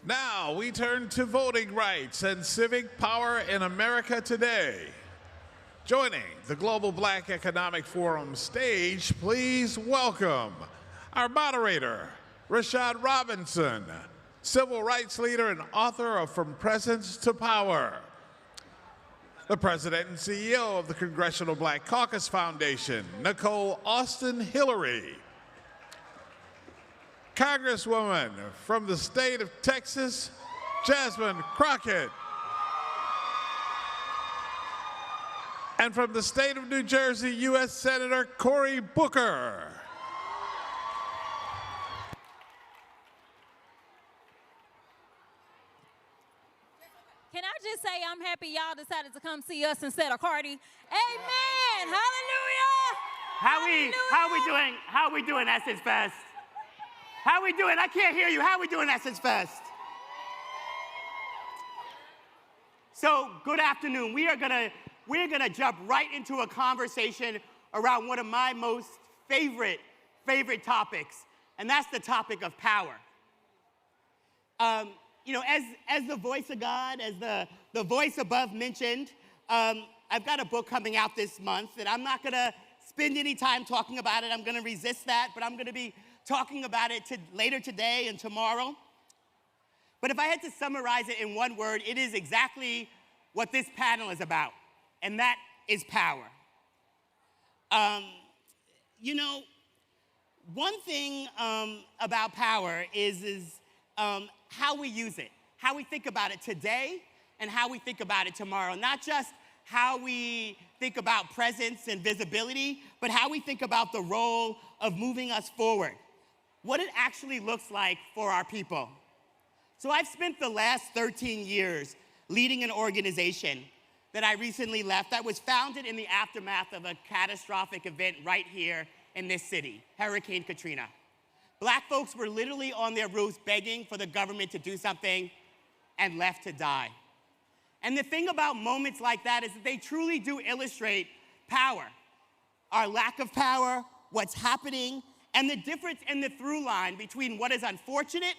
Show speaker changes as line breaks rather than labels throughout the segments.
Now we turn to voting rights and civic power in America today. Joining the Global Black Economic Forum stage, please welcome our moderator, Rashad Robinson, civil rights leader and author of From Presence to Power, the president and CEO of the Congressional Black Caucus Foundation, Nicole Austin-Hillery, Congresswoman from the state of Texas, Jasmine Crockett, and from the state of New Jersey, U.S. Senator Cory Booker.
Can I just say I'm happy y'all decided to come see us instead of Cardi? Amen. Hallelujah.
How are we doing, Essence Fest? How are we doing? I can't hear you. How are we doing, Essence Fest? So, good afternoon. We're gonna jump right into a conversation around one of my most favorite topics, and that's the topic of power. You know, as the voice of God, as the voice above mentioned, I've got a book coming out this month, and I'm not gonna spend any time talking about it. I'm gonna resist that, but I'm gonna be talking about it later today and tomorrow. But if I had to summarize it in one word, it is exactly what this panel is about, and that is power. You know, one thing about power is how we use it, how we think about it today and how we think about it tomorrow. Not just how we think about presence and visibility, but how we think about the role of moving us forward, what it actually looks like for our people. So I've spent the last 13 years leading an organization that I recently left that was founded in the aftermath of a catastrophic event right here in this city, Hurricane Katrina. Black folks were literally on their roofs begging for the government to do something and left to die. And the thing about moments like that is that they truly do illustrate power, our lack of power, what's happening, and the difference in the through line between what is unfortunate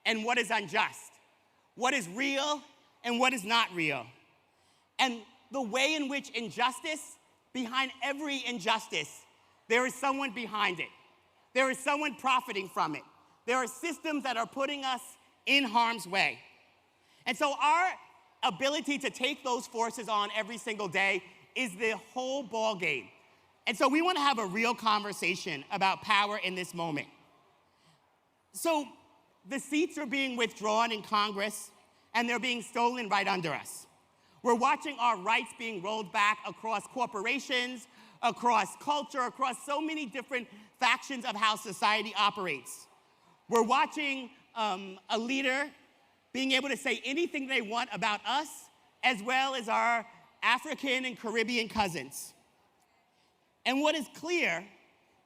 and what is unjust, what is real and what is not real. And the way in which injustice, behind every injustice, there is someone behind it. There is someone profiting from it. There are systems that are putting us in harm's way. And so our ability to take those forces on every single day is the whole ball game. And so we want to have a real conversation about power in this moment. So the seats are being withdrawn in Congress, and they're being stolen right under us. We're watching our rights being rolled back across corporations, across culture, across so many different factions of how society operates. We're watching a leader being able to say anything they want about us, as well as our African and Caribbean cousins. And what is clear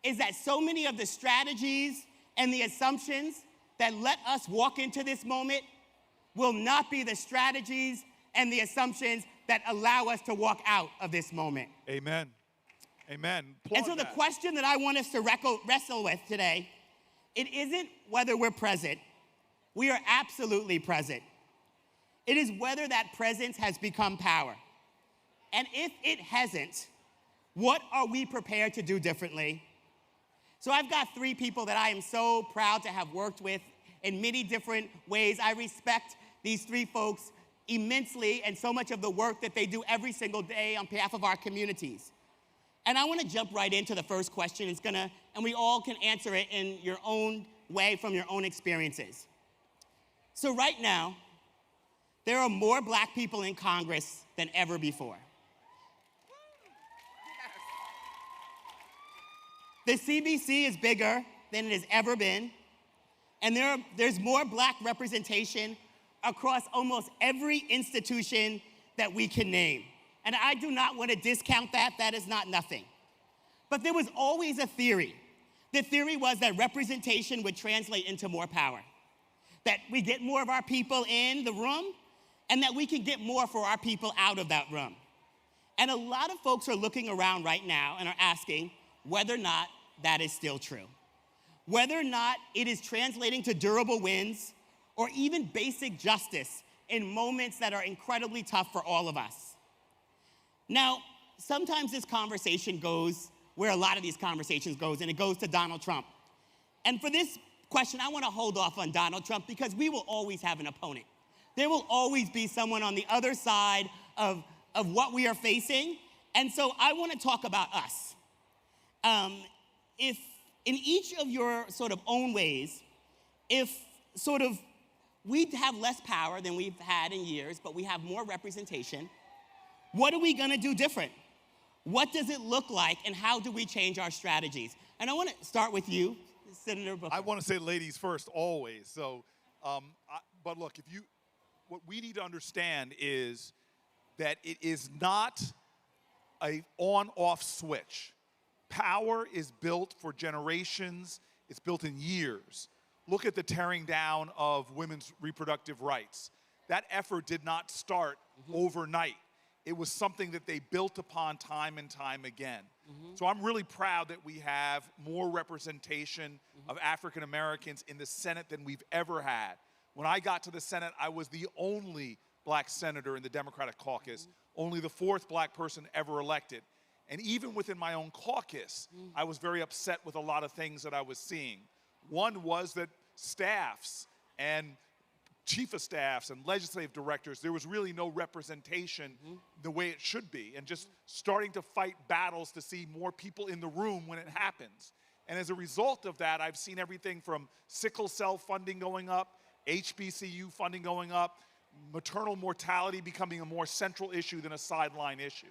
is that so many of the strategies and the assumptions that let us walk into this moment will not be the strategies and the assumptions that allow us to walk out of this moment.
Amen. Amen.
And so the question that I want us to wrestle with today, it isn't whether we're present. We are absolutely present. It is whether that presence has become power. And if it hasn't, what are we prepared to do differently? So I've got three people that I am so proud to have worked with in many different ways. I respect these three folks immensely and so much of the work that they do every single day on behalf of our communities. And I want to jump right into the first question. And we all can answer it in your own way from your own experiences. So right now, there are more Black people in Congress than ever before. The CBC is bigger than it has ever been, and there's more Black representation across almost every institution that we can name. And I do not want to discount that. That is not nothing. But there was always a theory. The theory was that representation would translate into more power, that we get more of our people in the room, and that we can get more for our people out of that room. And a lot of folks are looking around right now and are asking whether or not that is still true, whether or not it is translating to durable wins, or even basic justice in moments that are incredibly tough for all of us. Now, sometimes this conversation goes where a lot of these conversations goes, and it goes to Donald Trump. And for this question, I want to hold off on Donald Trump because we will always have an opponent. There will always be someone on the other side of what we are facing. And so I want to talk about us. If in each of your sort of own ways, if sort of we have less power than we've had in years, but we have more representation, what are we going to do different? What does it look like, and how do we change our strategies? And I want to start with you, Senator Booker.
I want to say ladies first, always. So, but look, what we need to understand is that it is not a on-off switch. Power is built for generations. It's built in years. Look at the tearing down of women's reproductive rights. That effort did not start overnight. It was something that they built upon time and time again. So I'm really proud that we have more representation of African Americans in the Senate than we've ever had. When I got to the Senate, I was the only black senator in the Democratic caucus, only the 4th black person ever elected. And even within my own caucus, I was very upset with a lot of things that I was seeing. One was that staffs and chief of staffs and legislative directors, there was really no representation the way it should be, and just starting to fight battles to see more people in the room when it happens. And as a result of that, I've seen everything from sickle cell funding going up, HBCU funding going up, maternal mortality becoming a more central issue than a sideline issue.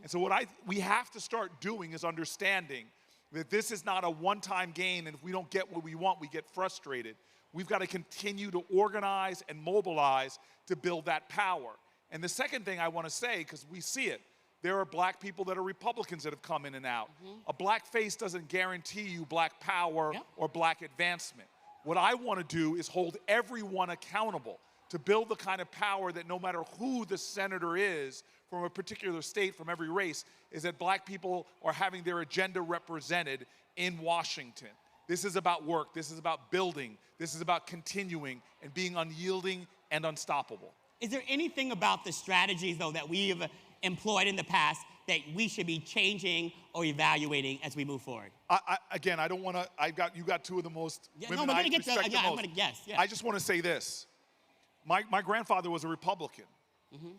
And so what we have to start doing is understanding that this is not a one-time gain, and if we don't get what we want, we get frustrated. We've got to continue to organize and mobilize to build that power. And the second thing I want to say, because we see it, there are black people that are Republicans that have come in and out. A black face doesn't guarantee you black power or black advancement. What I want to do is hold everyone accountable to build the kind of power that no matter who the senator is from a particular state, from every race, is that black people are having their agenda represented in Washington. This is about work. This is about building. This is about continuing and being unyielding and unstoppable.
Is there anything about the strategies, though, that we've employed in the past that we should be changing or evaluating as we move forward?
Again, I don't want to. You got two of the most women
no,
I
I'm
respect the most.
I'm going to guess. Yeah.
I just want to say this. My grandfather was a Republican.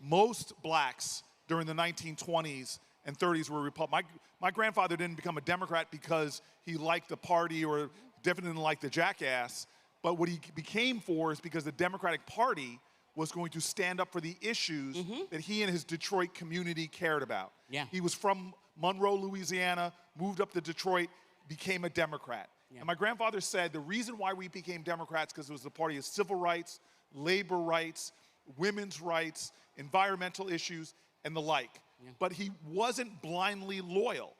Most blacks during the 1920s and 30s were Republicans. My grandfather didn't become a Democrat because he liked the party or definitely didn't like the jackass, but what he became for is because the Democratic Party was going to stand up for the issues that he and his Detroit community cared about.
Yeah.
He was from Monroe, Louisiana, moved up to Detroit, became a Democrat. Yeah. And my grandfather said the reason why we became Democrats because it was the party of civil rights, labor rights, women's rights, environmental issues, and the like. Yeah. But he wasn't blindly loyal.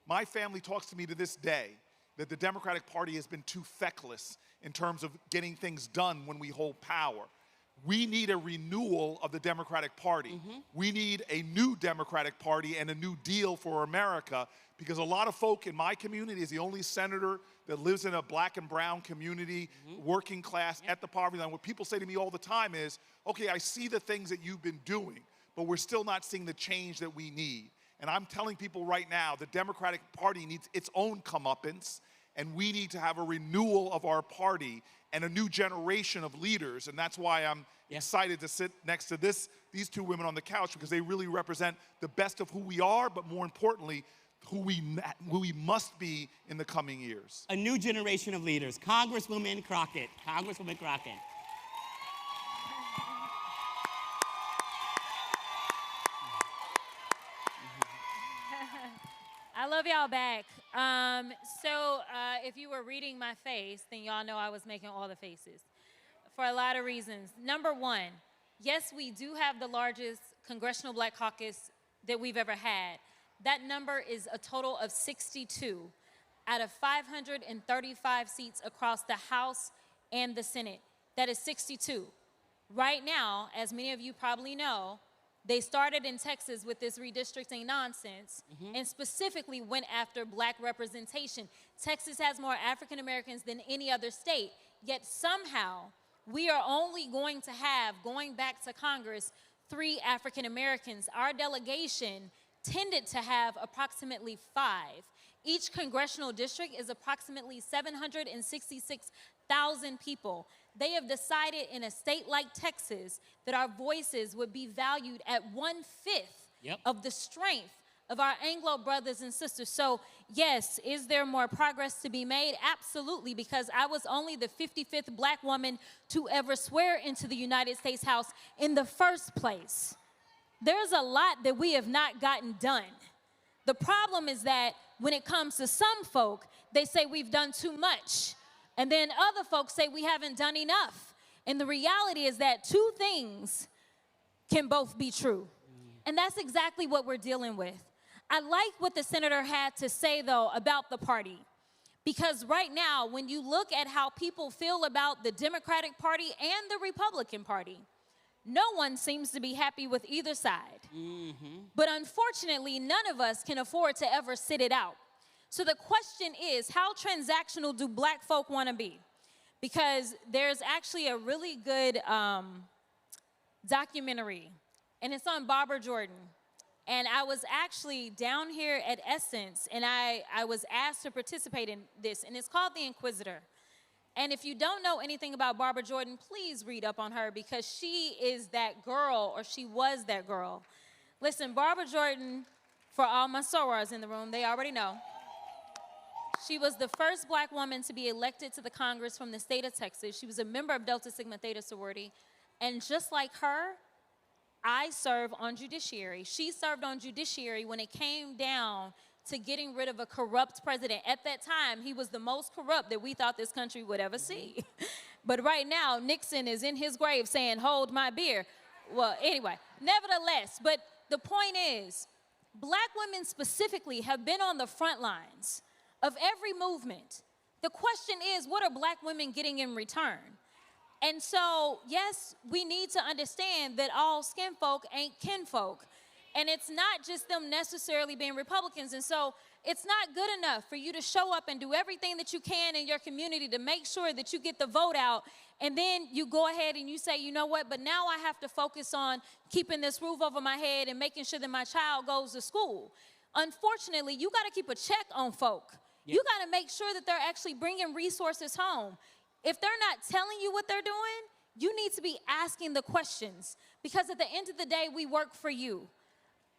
My family talks to me to this day that the Democratic Party has been too feckless in terms of getting things done when we hold power. We need a renewal of the Democratic Party. We need a new Democratic Party and a new deal for America, because a lot of folk in my community is the only senator that lives in a black and brown community, working class, at the poverty line. What people say to me all the time is, okay, I see the things that you've been doing, but we're still not seeing the change that we need. And I'm telling people right now, the Democratic Party needs its own comeuppance, and we need to have a renewal of our party and a new generation of leaders. And that's why I'm excited to sit next to these two women on the couch, because they really represent the best of who we are, but more importantly, who we must be in the coming years.
A new generation of leaders. Congresswoman Crockett. Congresswoman Crockett.
I love y'all back. If you were reading my face, then y'all know I was making all the faces for a lot of reasons. Number one, yes, we do have the largest Congressional Black Caucus that we've ever had. That number is a total of 62 out of 535 seats across the House and the Senate. That is 62. Right now, as many of you probably know, they started in Texas with this redistricting nonsense and specifically went after black representation. Texas has more African Americans than any other state, yet somehow we are only going to have, going back to Congress, 3 African Americans. Our delegation tended to have approximately 5. Each congressional district is approximately 766,000 people. They have decided in a state like Texas that our voices would be valued at 1/5 of the strength of our Anglo brothers and sisters. So yes, is there more progress to be made? Absolutely, because I was only the 55th black woman to ever swear into the United States House in the first place. There's a lot that we have not gotten done. The problem is that when it comes to some folk, they say we've done too much. And then other folks say we haven't done enough. And the reality is that 2 things can both be true. And that's exactly what we're dealing with. I like what the senator had to say, though, about the party. Because right now, when you look at how people feel about the Democratic Party and the Republican Party, no one seems to be happy with either side. But unfortunately, none of us can afford to ever sit it out. So the question is, how transactional do black folk want to be? Because there's actually a really good documentary, and it's on Barbara Jordan. And I was actually down here at Essence, and I was asked to participate in this, and it's called The Inquisitor. And if you don't know anything about Barbara Jordan, please read up on her, because she is that girl, or she was that girl. Listen, Barbara Jordan, for all my sorors in the room, they already know. She was the first black woman to be elected to the Congress from the state of Texas. She was a member of Delta Sigma Theta sorority. And just like her, I serve on judiciary. She served on judiciary when it came down to getting rid of a corrupt president. At that time, he was the most corrupt that we thought this country would ever see. But right now, Nixon is in his grave saying, hold my beer. Well, anyway, nevertheless, but the point is, black women specifically have been on the front lines of every movement. The question is, what are black women getting in return? And so, yes, we need to understand that all skin folk ain't kinfolk. And it's not just them necessarily being Republicans. And so it's not good enough for you to show up and do everything that you can in your community to make sure that you get the vote out. And then you go ahead and you say, you know what, but now I have to focus on keeping this roof over my head and making sure that my child goes to school. Unfortunately, you got to keep a check on folk. Yeah. You got to make sure that they're actually bringing resources home. If they're not telling you what they're doing, you need to be asking the questions, because at the end of the day, we work for you.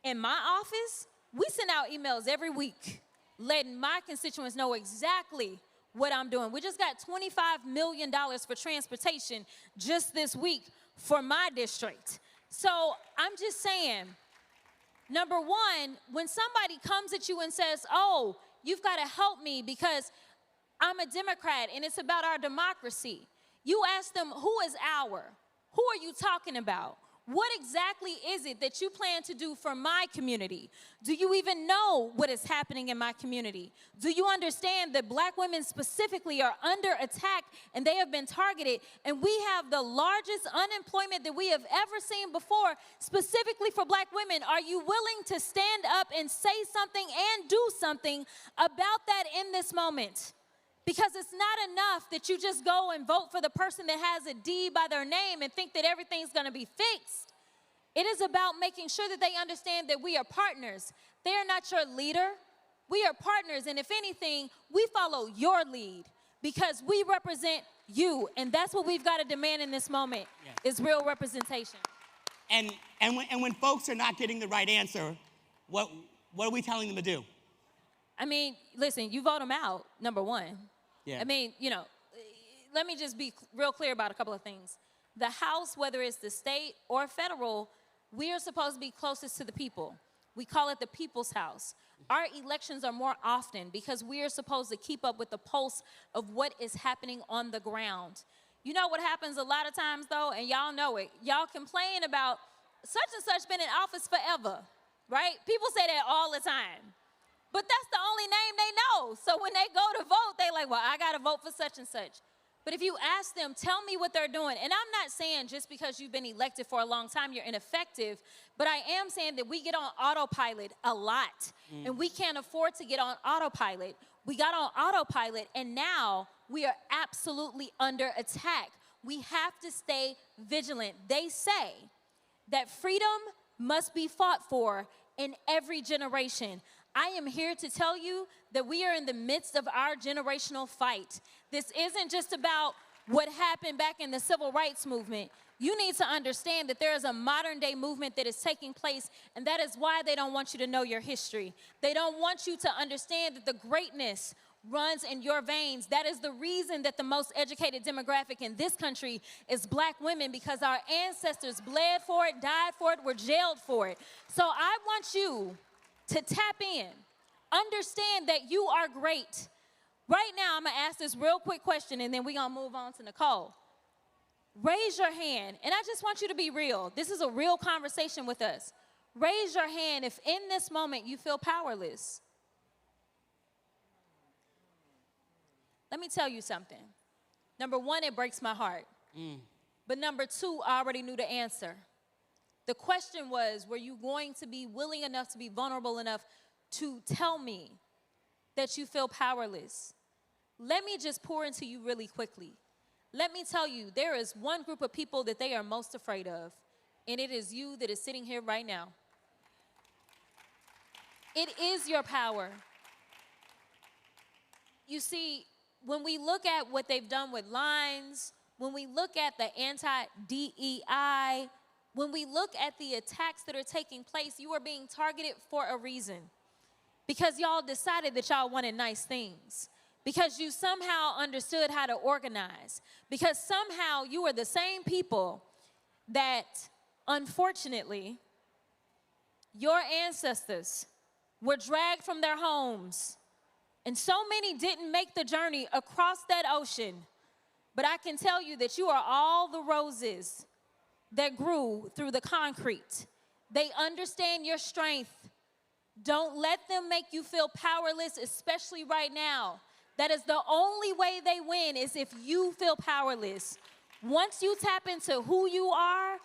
In my office, we send out emails every week letting my constituents know exactly what I'm doing. We just got $25 million for transportation just this week for my district. So I'm just saying, number one, when somebody comes at you and says, oh, you've got to help me because I'm a Democrat and it's about our democracy, you ask them, who is our? Who are you talking about? What exactly is it that you plan to do for my community? Do you even know what is happening in my community? Do you understand that black women specifically are under attack and they have been targeted, and we have the largest unemployment that we have ever seen before, specifically for black women? Are you willing to stand up and say something and do something about that in this moment? Because it's not enough that you just go and vote for the person that has a D by their name and think that everything's going to be fixed. It is about making sure that they understand that we are partners. They are not your leader. We are partners, and if anything, we follow your lead because we represent you, and that's what we've got to demand in this moment, is real representation.
And when folks are not getting the right answer, what are we telling them to do?
I mean, listen, you vote them out, number one. Yeah. I mean, you know, let me just be real clear about a couple of things. The House, whether it's the state or federal, we are supposed to be closest to the people. We call it the People's House. Our elections are more often because we are supposed to keep up with the pulse of what is happening on the ground. You know what happens a lot of times, though, and y'all know it. Y'all complain about such and such been in office forever, right? People say that all the time. But that's the only name they know. So when they go to vote, they like, well, I got to vote for such and such. But if you ask them, tell me what they're doing. And I'm not saying just because you've been elected for a long time, you're ineffective. But I am saying that we get on autopilot a lot. And we can't afford to get on autopilot. We got on autopilot, and now we are absolutely under attack. we have to stay vigilant. They say that freedom must be fought for in every generation. I am here to tell you that we are in the midst of our generational fight. This isn't just about what happened back in the civil rights movement. You need to understand that there is a modern day movement that is taking place, and that is why they don't want you to know your history. They don't want you to understand that the greatness runs in your veins. That is the reason that the most educated demographic in this country is black women, because our ancestors bled for it, died for it, were jailed for it. So I want you to tap in, understand that you are great. Right now, I'm gonna ask this real quick question, and then we're gonna move on to Nicole. Raise your hand, and I just want you to be real. This is a real conversation with us. Raise your hand if in this moment you feel powerless. Let me tell you something. Number one, it breaks my heart. But number two, I already knew the answer. The question was, were you going to be willing enough to be vulnerable enough to tell me that you feel powerless? Let me just pour into you really quickly. Let me tell you, there is one group of people that they are most afraid of, and it is you that is sitting here right now. It is your power. You see, when we look at what they've done with lines, when we look at the anti-DEI, when we look at the attacks that are taking place, you are being targeted for a reason. Because y'all decided that y'all wanted nice things. Because you somehow understood how to organize. Because somehow you are the same people that, unfortunately, your ancestors were dragged from their homes. And so many didn't make the journey across that ocean. But I can tell you that you are all the roses that grew through the concrete. They understand your strength. Don't let them make you feel powerless, especially right now. That is the only way they win, is if you feel powerless. Once you tap into who you are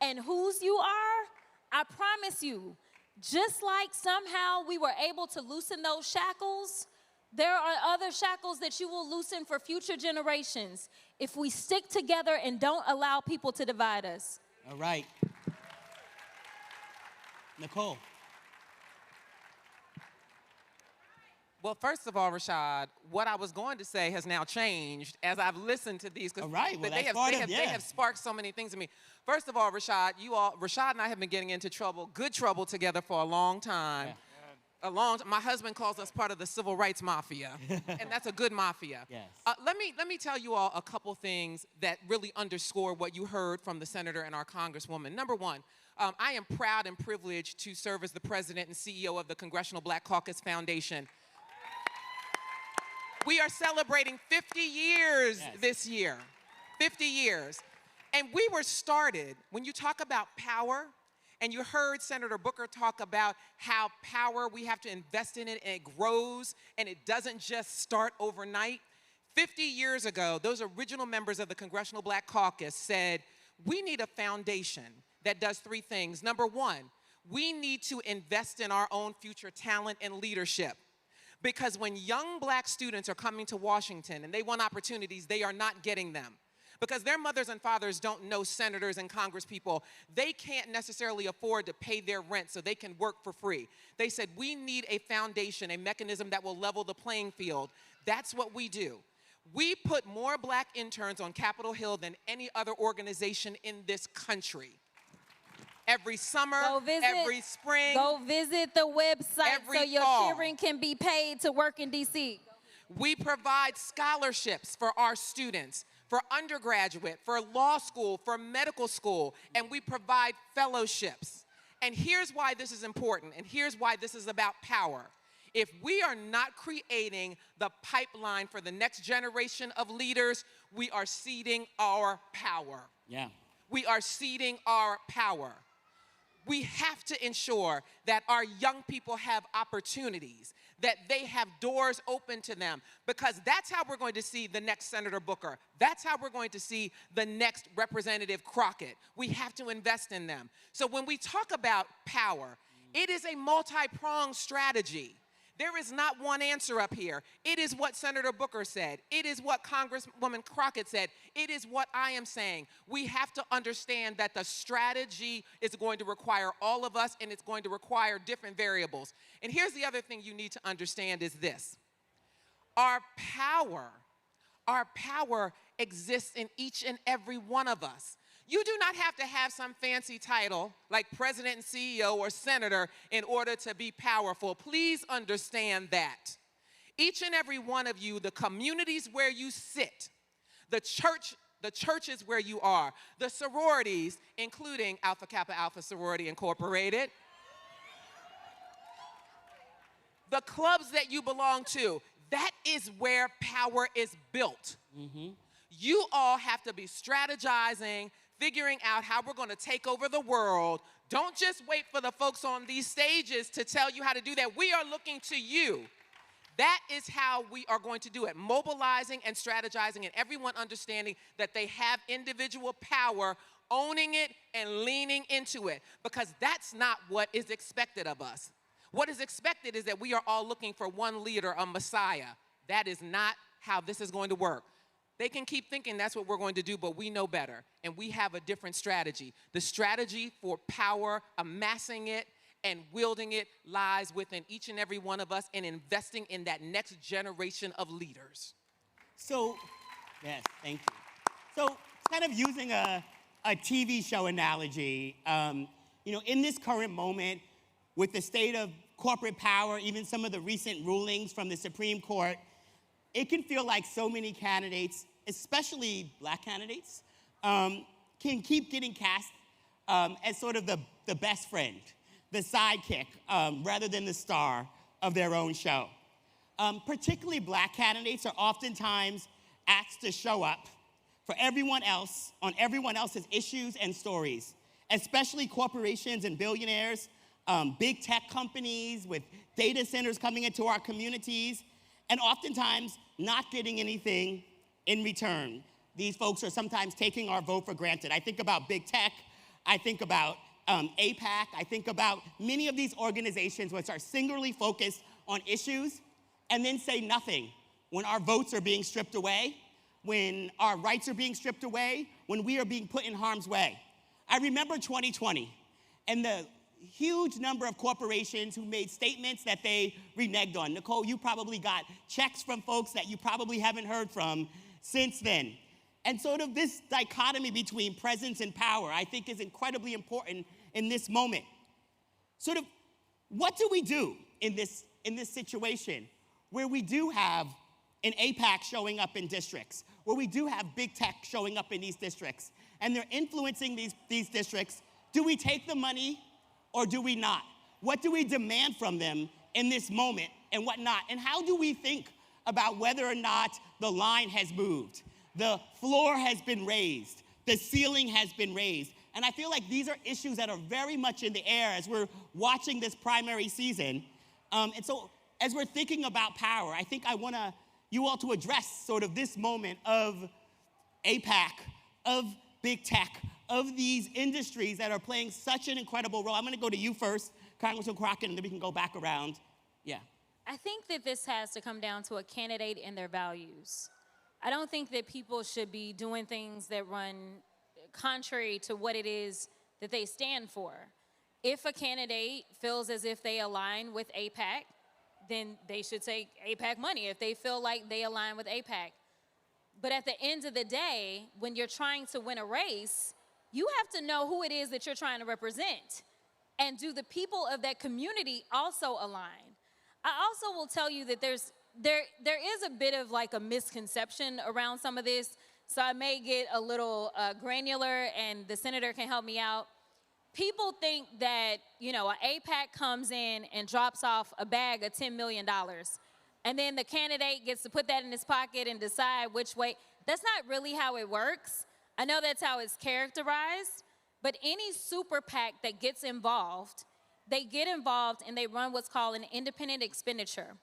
and whose you are, I promise you, just like somehow we were able to loosen those shackles, there are other shackles that you will loosen for future generations if we stick together and don't allow people to divide us.
All right. Nicole.
Well, first of all, Rashad, what I was going to say has now changed as I've listened to these.
All right, well,
they have sparked so many things in me. First of all, Rashad and I have been getting into trouble, good trouble together for a long time. Yeah. My husband calls us part of the civil rights mafia, and that's a good mafia.
Yes.
Let me tell you all a couple things that really underscore what you heard from the senator and our Congresswoman. Number one, I am proud and privileged to serve as the president and CEO of the Congressional Black Caucus Foundation. We are celebrating 50 years this year, 50 years. And we were started, when you talk about power, and you heard Senator Booker talk about how power, we have to invest in it, and it grows, and it doesn't just start overnight. 50 years ago, those original members of the Congressional Black Caucus said, we need a foundation that does three things. Number one, we need to invest in our own future talent and leadership. Because when young black students are coming to Washington and they want opportunities, they are not getting them. Because their mothers and fathers don't know senators and congresspeople, they can't necessarily afford to pay their rent so they can work for free. They said, we need a foundation, a mechanism that will level the playing field. That's what we do. We put more black interns on Capitol Hill than any other organization in this country. Every summer, every spring.
Go visit the website so your
fall.
children can be paid to work in D.C.
We provide scholarships for our students, for undergraduate, for law school, for medical school, and we provide fellowships. And here's why this is important, and here's why this is about power. If we are not creating the pipeline for the next generation of leaders, we are ceding our power.
Yeah.
We are ceding our power. We have to ensure that our young people have opportunities, that they have doors open to them, because that's how we're going to see the next Senator Booker. That's how we're going to see the next Representative Crockett. We have to invest in them. So when we talk about power, it is a multi-pronged strategy. There is not one answer up here. It is what Senator Booker said. It is what Congresswoman Crockett said. It is what I am saying. We have to understand that the strategy is going to require all of us, and it's going to require different variables. And here's the other thing you need to understand is this. Our power exists in each and every one of us. You do not have to have some fancy title like president and CEO or senator in order to be powerful. Please understand that. Each and every one of you, the communities where you sit, the churches where you are, the sororities, including Alpha Kappa Alpha Sorority Incorporated, the clubs that you belong to, that is where power is built. Mm-hmm. You all have to be strategizing, figuring out how we're going to take over the world. Don't just wait for the folks on these stages to tell you how to do that. We are looking to you. That is how we are going to do it, mobilizing and strategizing and everyone understanding that they have individual power, owning it and leaning into it, because that's not what is expected of us. What is expected is that we are all looking for one leader, a Messiah. That is not how this is going to work. They can keep thinking that's what we're going to do, but we know better, and we have a different strategy. The strategy for power, amassing it, and wielding it lies within each and every one of us and investing in that next generation of leaders.
So, yes, thank you. So, kind of using a TV show analogy, in this current moment, with the state of corporate power, even some of the recent rulings from the Supreme Court, it can feel like so many candidates, especially black candidates, can keep getting cast as sort of the best friend, the sidekick, rather than the star of their own show. Particularly black candidates are oftentimes asked to show up for everyone else on everyone else's issues and stories, especially corporations and billionaires, big tech companies with data centers coming into our communities, and oftentimes not getting anything in return. These folks are sometimes taking our vote for granted. I think about big tech, I think about AIPAC, I think about many of these organizations which are singularly focused on issues and then say nothing when our votes are being stripped away, when our rights are being stripped away, when we are being put in harm's way. I remember 2020 and the huge number of corporations who made statements that they reneged on. Nicole, you probably got checks from folks that you probably haven't heard from since then. And sort of this dichotomy between presence and power, I think, is incredibly important in this moment. Sort of, what do we do in this situation where we do have an AIPAC showing up in districts, where we do have big tech showing up in these districts, and they're influencing these districts? Do we take the money or do we not? What do we demand from them in this moment and what not? And how do we think about whether or not the line has moved? The floor has been raised. The ceiling has been raised. And I feel like these are issues that are very much in the air as we're watching this primary season. And so as we're thinking about power, I think I want you all to address sort of this moment of AIPAC, of big tech, of these industries that are playing such an incredible role. I'm gonna go to you first, Congresswoman Crockett, and then we can go back around. Yeah.
I think that this has to come down to a candidate and their values. I don't think that people should be doing things that run contrary to what it is that they stand for. If a candidate feels as if they align with AIPAC, then they should take AIPAC money if they feel like they align with AIPAC. But at the end of the day, when you're trying to win a race, you have to know who it is that you're trying to represent. And do the people of that community also align? I also will tell you that there is a bit of like a misconception around some of this, so I may get a little granular, and the senator can help me out. People think that, an AIPAC comes in and drops off a bag of $10 million, and then the candidate gets to put that in his pocket and decide which way. That's not really how it works. I know that's how it's characterized, but any super PAC that gets involved, they get involved and they run what's called an independent expenditure.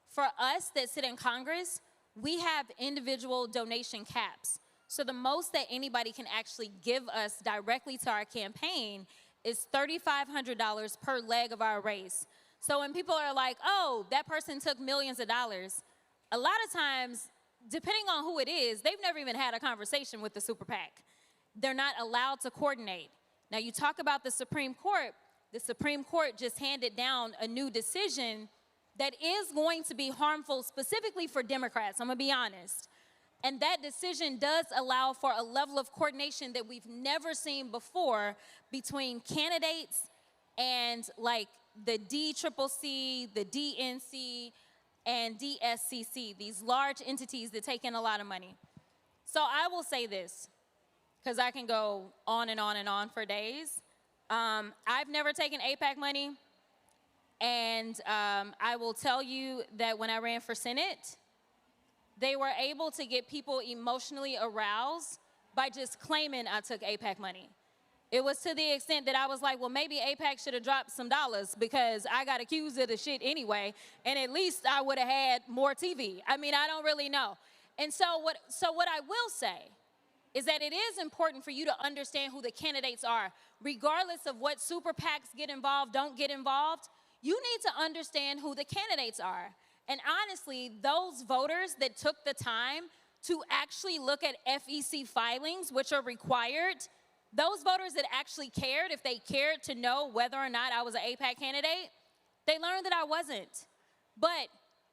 For us that sit in Congress, we have individual donation caps. So the most that anybody can actually give us directly to our campaign is $3,500 per leg of our race. So when people are like, oh, that person took millions of dollars, a lot of times, depending on who it is, they've never even had a conversation with the super PAC. They're not allowed to coordinate. Now, you talk about the Supreme Court just handed down a new decision that is going to be harmful specifically for Democrats, I'm gonna be honest. And that decision does allow for a level of coordination that we've never seen before between candidates and like the DCCC, the DNC, and DSCC, these large entities that take in a lot of money. So I will say this, because I can go on and on and on for days. I've never taken AIPAC money, and I will tell you that when I ran for Senate, they were able to get people emotionally aroused by just claiming I took AIPAC money. It was to the extent that I was like, well, maybe AIPAC should have dropped some dollars because I got accused of the shit anyway, and at least I would have had more TV. I mean, I don't really know. And so what I will say is that it is important for you to understand who the candidates are. Regardless of what super PACs get involved, don't get involved, you need to understand who the candidates are. And honestly, those voters that took the time to actually look at FEC filings, which are required, those voters that actually cared, if they cared to know whether or not I was an AIPAC candidate, they learned that I wasn't. But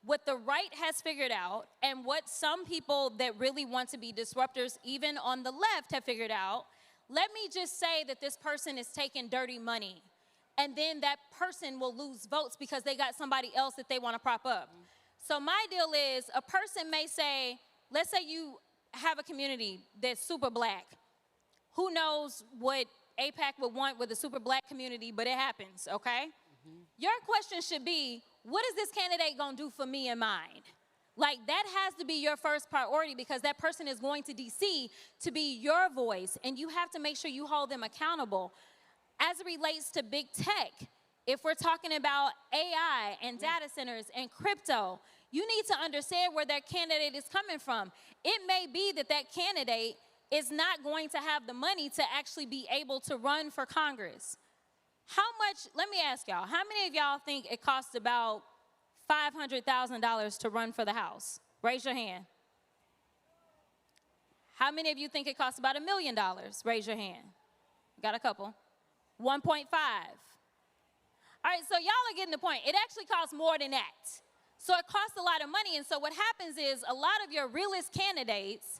what the right has figured out, and what some people that really want to be disruptors, even on the left, have figured out, let me just say that this person is taking dirty money, and then that person will lose votes because they got somebody else that they want to prop up. So my deal is, a person may say, let's say you have a community that's super black. Who knows what AIPAC would want with a super black community, but it happens, okay? Your question should be, what is this candidate gonna do for me and mine? Like, that has to be your first priority, because that person is going to DC to be your voice, and you have to make sure you hold them accountable. As it relates to big tech, if we're talking about AI and data centers and crypto, you need to understand where that candidate is coming from. It may be that that candidate is not going to have the money to actually be able to run for Congress. How much, let me ask y'all, how many of y'all think it costs about $500,000 to run for the House? Raise your hand. How many of you think it costs about $1 million? Raise your hand. Got a couple. 1.5. All right, so y'all are getting the point. It actually costs more than that. So it costs a lot of money, and so what happens is a lot of your realist candidates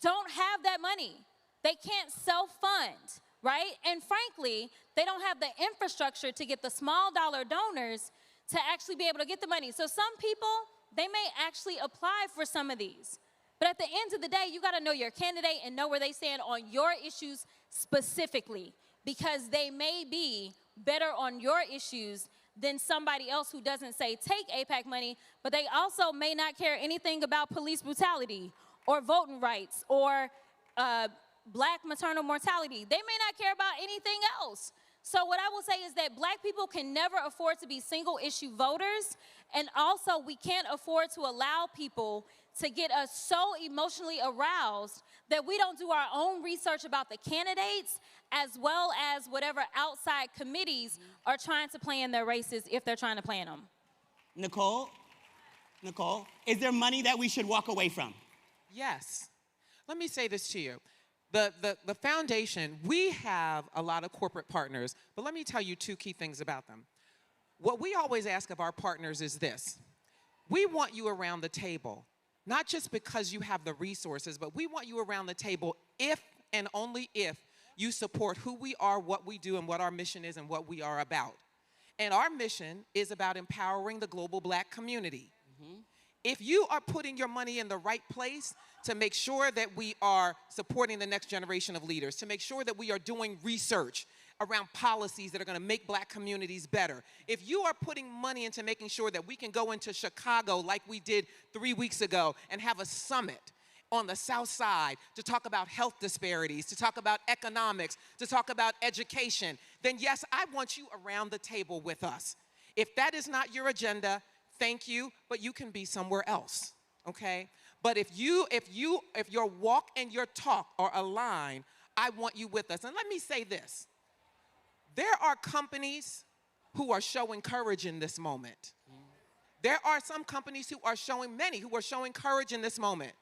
don't have that money. They can't self-fund, right? And frankly, they don't have the infrastructure to get the small dollar donors to actually be able to get the money. So some people, they may actually apply for some of these. But at the end of the day, you gotta know your candidate and know where they stand on your issues specifically, because they may be better on your issues than somebody else who doesn't say take AIPAC money, but they also may not care anything about police brutality or voting rights or black maternal mortality. They may not care about anything else. So what I will say is that black people can never afford to be single issue voters, and also we can't afford to allow people to get us so emotionally aroused that we don't do our own research about the candidates, as well as whatever outside committees are trying to plan their races, if they're trying to plan them.
Nicole, is there money that we should walk away from?
Yes. Let me say this to you. The foundation, we have a lot of corporate partners, but let me tell you two key things about them. What we always ask of our partners is this: we want you around the table, not just because you have the resources, but we want you around the table if and only if you support who we are, what we do, and what our mission is, and what we are about. And our mission is about empowering the global black community. If you are putting your money in the right place to make sure that we are supporting the next generation of leaders, to make sure that we are doing research around policies that are gonna make black communities better, if you are putting money into making sure that we can go into Chicago like we did 3 weeks ago and have a summit on the South Side to talk about health disparities, to talk about economics, to talk about education, then yes, I want you around the table with us. If that is not your agenda, thank you, but you can be somewhere else, okay? But if your walk and your talk are aligned, I want you with us. And let me say this: there are companies, who are showing courage in this moment. There are some companies who are showing courage in this moment.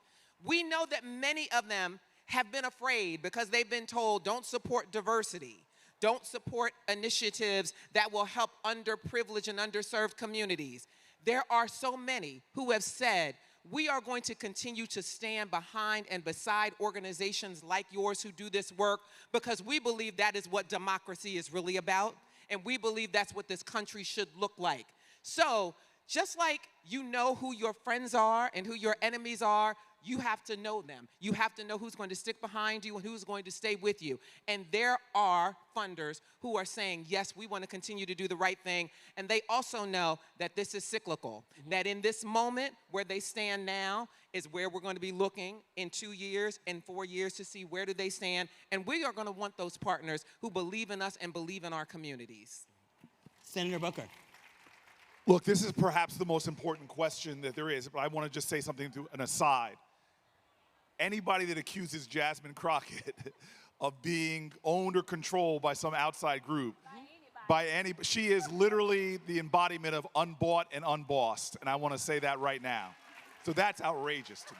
We know that many of them have been afraid because they've been told, don't support diversity, don't support initiatives that will help underprivileged and underserved communities. There are so many who have said, we are going to continue to stand behind and beside organizations like yours who do this work because we believe that is what democracy is really about, and we believe that's what this country should look like. So, just like you know who your friends are and who your enemies are, you have to know them. You have to know who's going to stick behind you and who's going to stay with you. And there are funders who are saying, yes, we want to continue to do the right thing. And they also know that this is cyclical, that in this moment where they stand now is where we're going to be looking in 2 years and 4 years to see where do they stand. And we are going to want those partners who believe in us and believe in our communities.
Senator Booker.
Look, this is perhaps the most important question that there is, but I want to just say something to an aside. Anybody that accuses Jasmine Crockett of being owned or controlled by some outside group, she is literally the embodiment of unbought and unbossed, and I want to say that right now. So that's outrageous to me.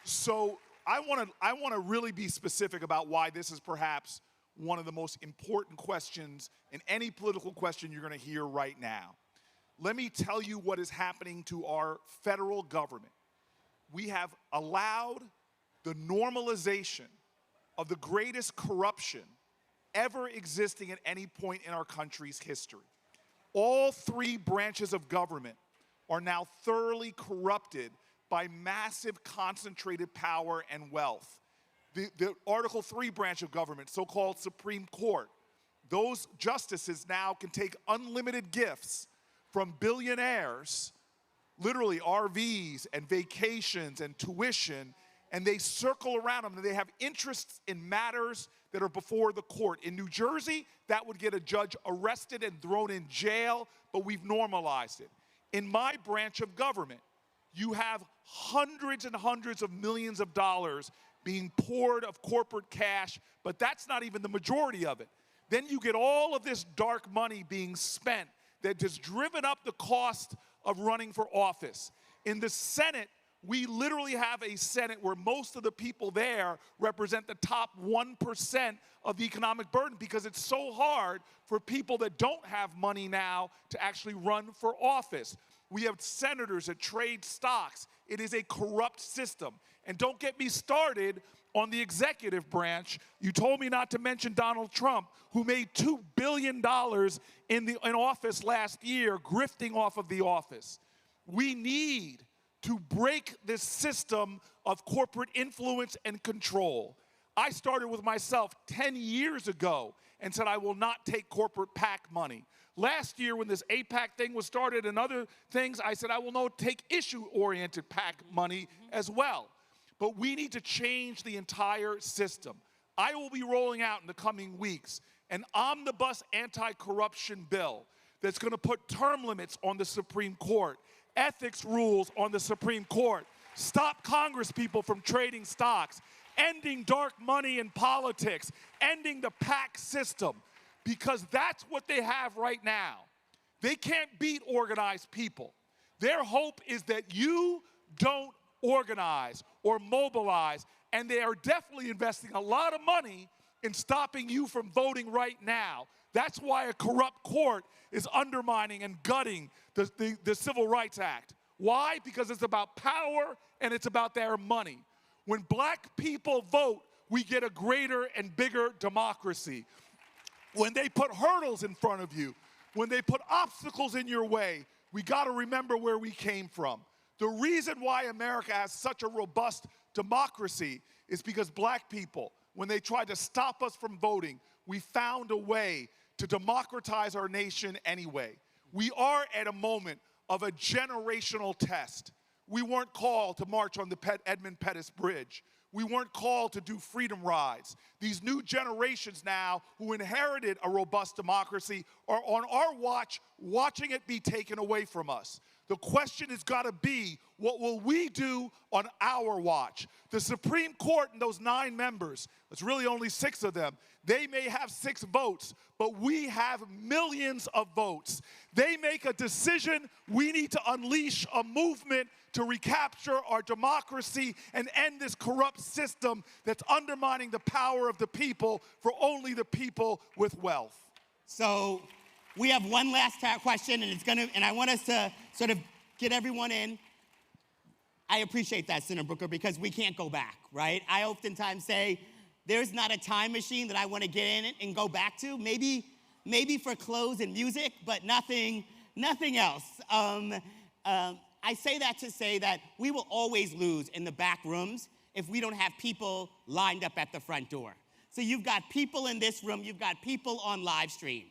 So I want to really be specific about why this is perhaps one of the most important questions in any political question you're going to hear right now. Let me tell you what is happening to our federal government. We have allowed the normalization of the greatest corruption ever existing at any point in our country's history. All three branches of government are now thoroughly corrupted by massive concentrated power and wealth. The Article 3 branch of government, so-called Supreme Court, those justices now can take unlimited gifts from billionaires, literally RVs and vacations and tuition, and they circle around them and they have interests in matters that are before the court. In New Jersey, that would get a judge arrested and thrown in jail, but we've normalized it. In my branch of government, you have hundreds and hundreds of millions of dollars being poured of corporate cash, but that's not even the majority of it. Then you get all of this dark money being spent that has driven up the cost of running for office. In the Senate, we literally have a Senate where most of the people there represent the top 1% of the economic burden because it's so hard for people that don't have money now to actually run for office. We have senators that trade stocks. It is a corrupt system. And don't get me started on the executive branch. You told me not to mention Donald Trump, who made $2 billion in office last year, grifting off of the office. We need to break this system of corporate influence and control. I started with myself 10 years ago and said I will not take corporate PAC money. Last year when this APAC thing was started and other things, I said I will not take issue-oriented PAC money as well. But we need to change the entire system. I will be rolling out in the coming weeks an omnibus anti-corruption bill that's going to put term limits on the Supreme Court, ethics rules on the Supreme Court, stop Congress people from trading stocks, ending dark money in politics, ending the PAC system, because that's what they have right now. They can't beat organized people. Their hope is that you don't organize or mobilize, and they are definitely investing a lot of money in stopping you from voting right now. That's why a corrupt court is undermining and gutting the Civil Rights Act. Why? Because it's about power and it's about their money. When black people vote, we get a greater and bigger democracy. When they put hurdles in front of you, when they put obstacles in your way, we got to remember where we came from. The reason why America has such a robust democracy is because black people, when they tried to stop us from voting, we found a way to democratize our nation anyway. We are at a moment of a generational test. We weren't called to march on the Edmund Pettus Bridge. We weren't called to do freedom rides. These new generations now who inherited a robust democracy are on our watch, watching it be taken away from us. The question has got to be, what will we do on our watch? The Supreme Court and those 9 members, it's really only 6 of them, they may have 6 votes, but we have millions of votes. They make a decision, we need to unleash a movement to recapture our democracy and end this corrupt system that's undermining the power of the people for only the people with wealth.
So we have one last question, and I want us to sort of get everyone in. I appreciate that, Senator Booker, because we can't go back, right? I oftentimes say there's not a time machine that I want to get in and go back to. Maybe for clothes and music, but nothing else. I say that to say that we will always lose in the back rooms if we don't have people lined up at the front door. So you've got people in this room, you've got people on live stream.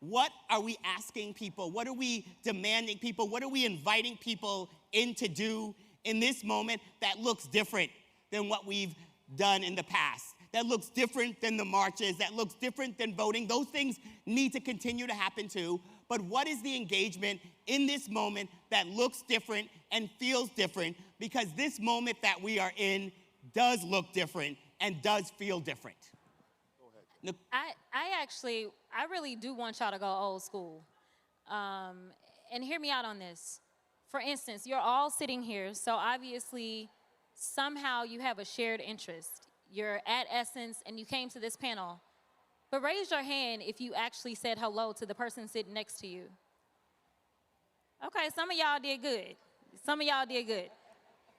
What are we asking people? What are we demanding people? What are we inviting people in to do in this moment that looks different than what we've done in the past? That looks different than the marches, that looks different than voting. Those things need to continue to happen too. But what is the engagement in this moment that looks different and feels different? Because this moment that we are in does look different and does feel different.
I really do want y'all to go old school. And hear me out on this. For instance, you're all sitting here, so obviously somehow you have a shared interest. You're at Essence and you came to this panel. But raise your hand if you actually said hello to the person sitting next to you. Okay, some of y'all did good. Some of y'all did good.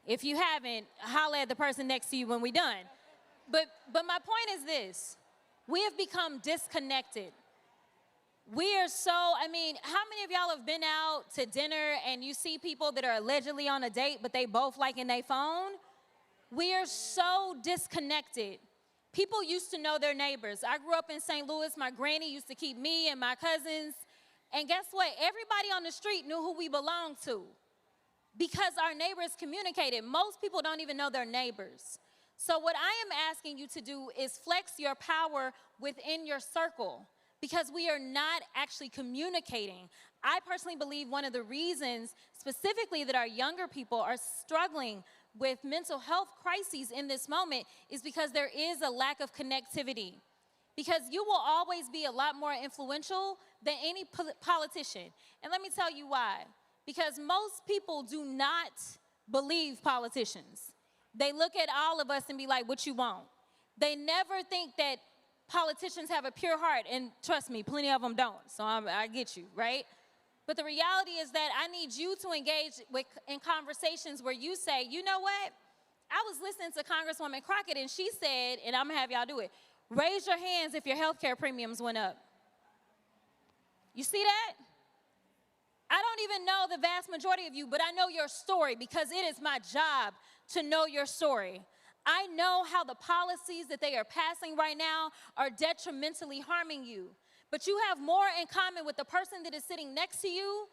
If you haven't, holler at the person next to you when we're done. But my point is this. We have become disconnected. We are how many of y'all have been out to dinner and you see people that are allegedly on a date, but they both liking their phone? We are so disconnected. People used to know their neighbors. I grew up in St. Louis. My granny used to keep me and my cousins. And guess what? Everybody on the street knew who we belonged to because our neighbors communicated. Most people don't even know their neighbors. So what I am asking you to do is flex your power within your circle because we are not actually communicating. I personally believe one of the reasons specifically that our younger people are struggling with mental health crises in this moment is because there is a lack of connectivity. Because you will always be a lot more influential than any politician. And let me tell you why. Because most people do not believe politicians. They look at all of us and be like, what you want? They never think that politicians have a pure heart. And trust me, plenty of them don't. So I get you, right? But the reality is that I need you to engage in conversations where you say, you know what? I was listening to Congresswoman Crockett and she said, and I'm gonna have y'all do it, raise your hands if your healthcare premiums went up. You see that? I don't even know the vast majority of you, but I know your story because it is my job to know your story. I know how the policies that they are passing right now are detrimentally harming you. But you have more in common with the person that is sitting next to you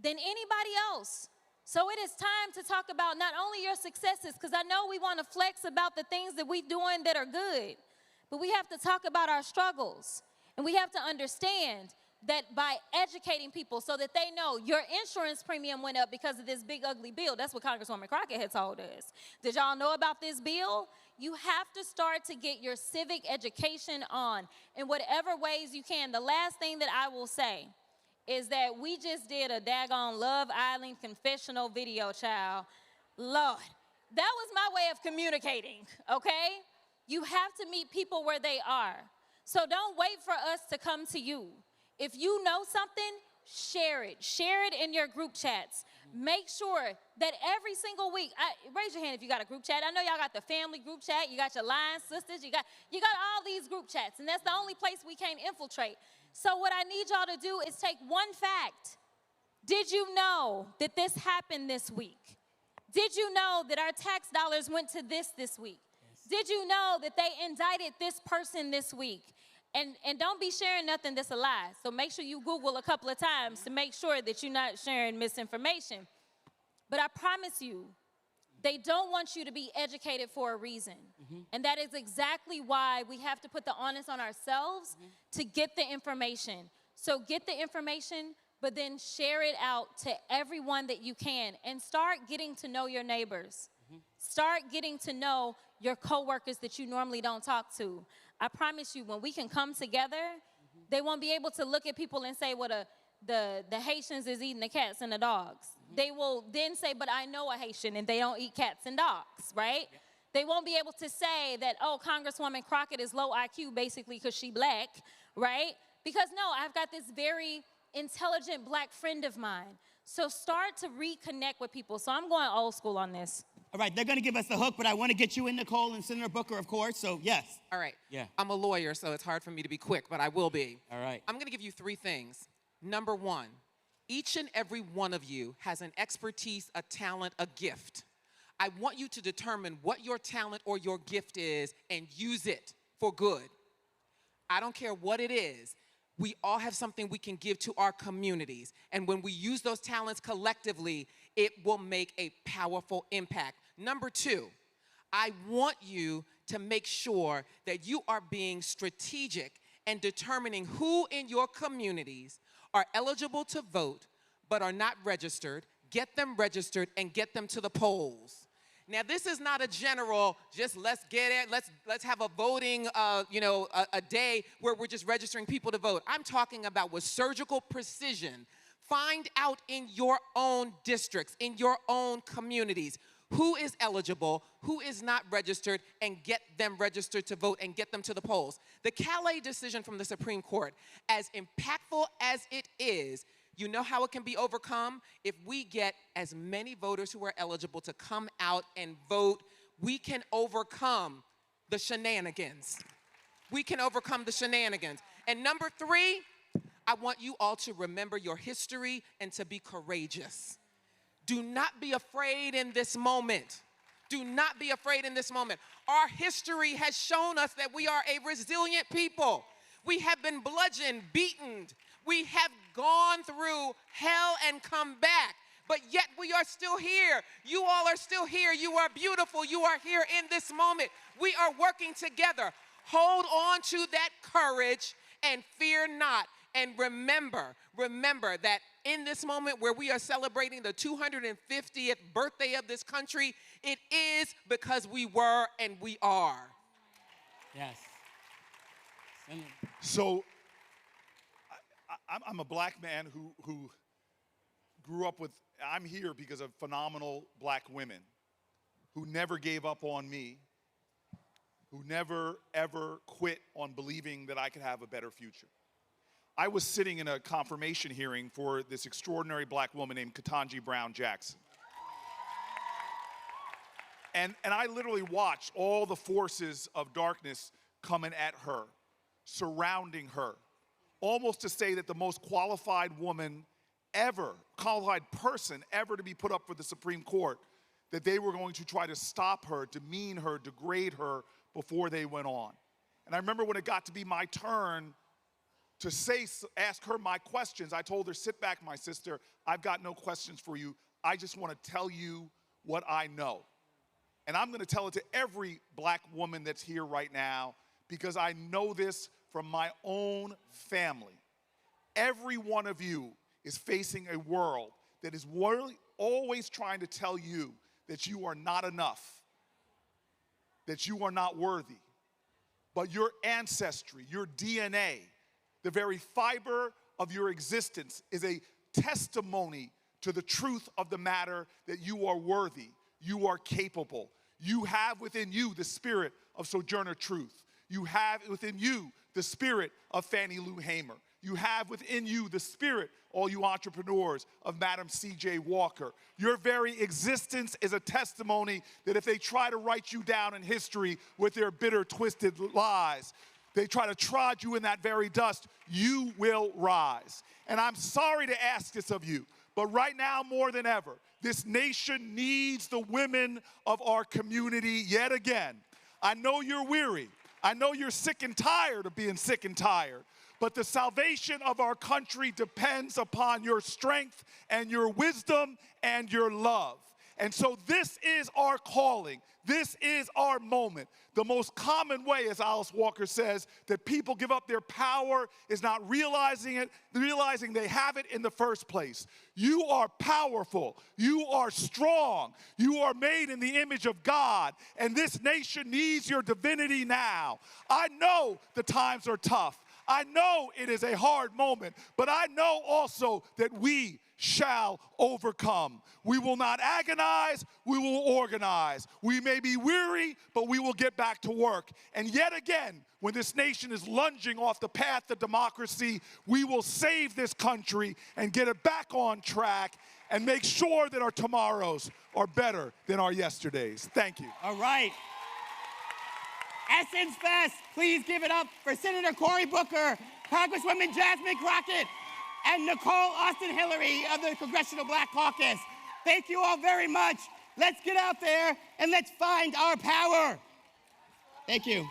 than anybody else. So it is time to talk about not only your successes, because I know we want to flex about the things that we're doing that are good, but we have to talk about our struggles. And we have to understand that by educating people so that they know your insurance premium went up because of this big ugly bill. That's what Congresswoman Crockett had told us. Did y'all know about this bill? You have to start to get your civic education on in whatever ways you can. The last thing that I will say is that we just did a daggone Love Island confessional video, child. Lord, that was my way of communicating, okay? You have to meet people where they are. So don't wait for us to come to you. If you know something, share it. Share it in your group chats. Make sure that every single week, raise your hand if you got a group chat. I know y'all got the family group chat. You got your line sisters. You got all these group chats, and that's the only place we can't infiltrate. So what I need y'all to do is take one fact. Did you know that this happened this week? Did you know that our tax dollars went to this week? Yes. Did you know that they indicted this person this week? And don't be sharing nothing that's a lie. So make sure you Google a couple of times to make sure that you're not sharing misinformation. But I promise you, they don't want you to be educated for a reason. Mm-hmm. And that is exactly why we have to put the onus on ourselves to get the information. So get the information, but then share it out to everyone that you can and start getting to know your neighbors. Start getting to know your coworkers that you normally don't talk to. I promise you, when we can come together, they won't be able to look at people and say, well, the Haitians is eating the cats and the dogs. They will then say, but I know a Haitian and they don't eat cats and dogs, right? They won't be able to say that, oh, Congresswoman Crockett is low IQ basically because she black, right? Because no, I've got this very intelligent black friend of mine. So start to reconnect with people. So I'm going old school on this.
All right, they're going to give us the hook, but I want to get you in, Nicole, and Senator Booker, of course, so yes.
All right.
Yeah.
I'm a lawyer, so it's hard for me to be quick, but I will be.
All right.
I'm going to give you 3 things. Number 1, each and every one of you has an expertise, a talent, a gift. I want you to determine what your talent or your gift is and use it for good. I don't care what it is. We all have something we can give to our communities. And when we use those talents collectively, it will make a powerful impact. Number 2, I want you to make sure that you are being strategic and determining who in your communities are eligible to vote but are not registered. Get them registered and get them to the polls. Now, this is not a general, just let's get it, let's have a voting, a day where we're just registering people to vote. I'm talking about with surgical precision. Find out in your own districts, in your own communities, who is eligible, who is not registered, and get them registered to vote and get them to the polls. The Calais decision from the Supreme Court, as impactful as it is, you know how it can be overcome? If we get as many voters who are eligible to come out and vote, we can overcome the shenanigans. We can overcome the shenanigans. And number 3, I want you all to remember your history and to be courageous. Do not be afraid in this moment. Do not be afraid in this moment. Our history has shown us that we are a resilient people. We have been bludgeoned, beaten. We have gone through hell and come back, but yet we are still here. You all are still here. You are beautiful. You are here in this moment. We are working together. Hold on to that courage and fear not. And remember that in this moment where we are celebrating the 250th birthday of this country, it is because we were and we are.
Yes.
So I'm a black man who grew up with, I'm here because of phenomenal black women who never gave up on me, who never, ever quit on believing that I could have a better future. I was sitting in a confirmation hearing for this extraordinary black woman named Ketanji Brown Jackson. And I literally watched all the forces of darkness coming at her, surrounding her, almost to say that the most qualified woman ever, qualified person ever to be put up for the Supreme Court, that they were going to try to stop her, demean her, degrade her before they went on. And I remember when it got to be my turn to ask her my questions, I told her, sit back, my sister, I've got no questions for you. I just want to tell you what I know. And I'm going to tell it to every black woman that's here right now because I know this from my own family. Every one of you is facing a world that is always trying to tell you that you are not enough, that you are not worthy. But your ancestry, your DNA, the very fiber of your existence is a testimony to the truth of the matter that you are worthy, you are capable. You have within you the spirit of Sojourner Truth. You have within you the spirit of Fannie Lou Hamer. You have within you the spirit, all you entrepreneurs, of Madam C.J. Walker. Your very existence is a testimony that if they try to write you down in history with their bitter, twisted lies, they try to trod you in that very dust, you will rise. And I'm sorry to ask this of you, but right now more than ever, this nation needs the women of our community yet again. I know you're weary. I know you're sick and tired of being sick and tired, but the salvation of our country depends upon your strength and your wisdom and your love. And so this is our calling. This is our moment. The most common way, as Alice Walker says, that people give up their power is not realizing they have it in the first place. You are powerful. You are strong. You are made in the image of God. And this nation needs your divinity now. I know the times are tough. I know it is a hard moment, but I know also that we shall overcome. We will not agonize, we will organize. We may be weary, but we will get back to work. And yet again, when this nation is lunging off the path of democracy, we will save this country and get it back on track and make sure that our tomorrows are better than our yesterdays. Thank you.
All right. Essence Fest, please give it up for Senator Cory Booker, Congresswoman Jasmine Crockett, and Nicole Austin-Hillery of the Congressional Black Caucus. Thank you all very much. Let's get out there and let's find our power. Thank you.